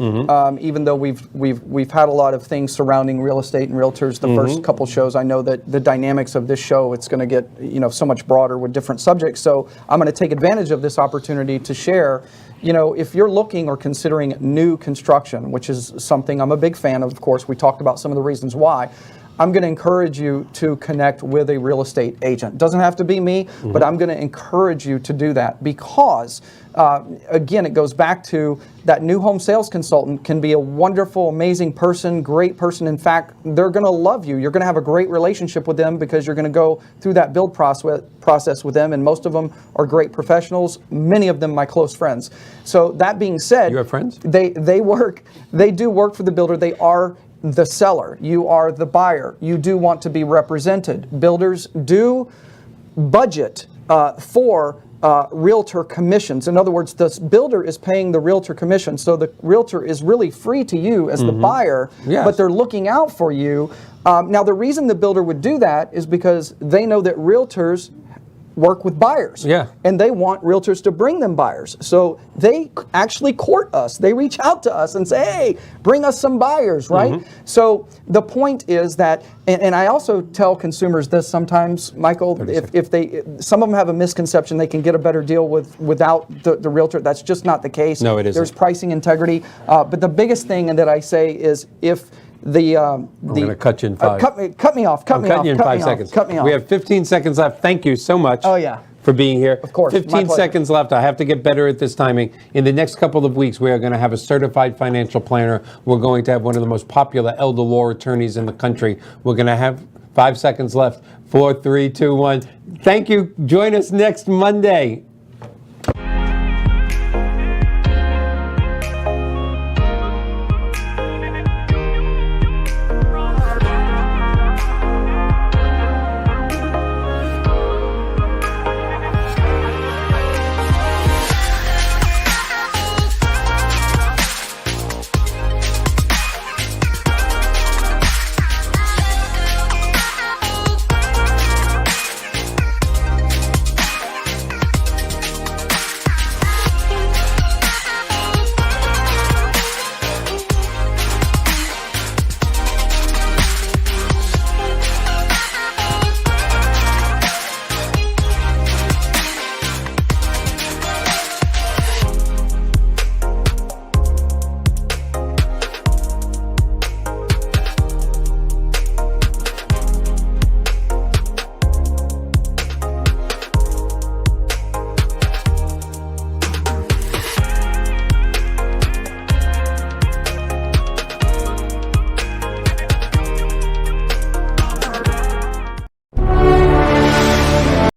Even though we've had a lot of things surrounding real estate and realtors the first couple shows, I know that the dynamics of this show, it's going to get, so much broader with different subjects. So I'm going to take advantage of this opportunity to share, if you're looking or considering new construction, which is something I'm a big fan of course, we talked about some of the reasons why. I'm going to encourage you to connect with a real estate agent. Doesn't have to be me, but I'm going to encourage you to do that because, again, it goes back to that new home sales consultant can be a wonderful, amazing person, great person. In fact, they're going to love you. You're going to have a great relationship with them because you're going to go through that build process with them, and most of them are great professionals, many of them my close friends. So that being said, You have friends? They do work for the builder. They are the seller. You are the buyer. You do want to be represented. Builders do budget for realtor commissions. In other words, the builder is paying the realtor commission, so the realtor is really free to you as the buyer, Yes. but they're looking out for you. Now, the reason the builder would do that is because they know that realtors work with buyers. Yeah. And they want realtors to bring them buyers. So they actually court us. They reach out to us and say, hey, bring us some buyers, right? So the point is that, and I also tell consumers this sometimes, Michael, if some of them have a misconception they can get a better deal without the realtor. That's just not the case. No, it isn't. There's pricing integrity. But the biggest thing that I say is if I'm going to cut you in 5. Cut me off. I'm cutting you in 5 seconds. Cut me off. We have 15 seconds left. Thank you so much. Oh, yeah. for being here. Of course, my 15 pleasure. seconds left. I have to get better at this timing. In the next couple of weeks, we are going to have a certified financial planner. We're going to have one of the most popular elder law attorneys in the country. We're going to have 5 seconds left. 4, 3, 2, 1. Thank you. Join us next Monday.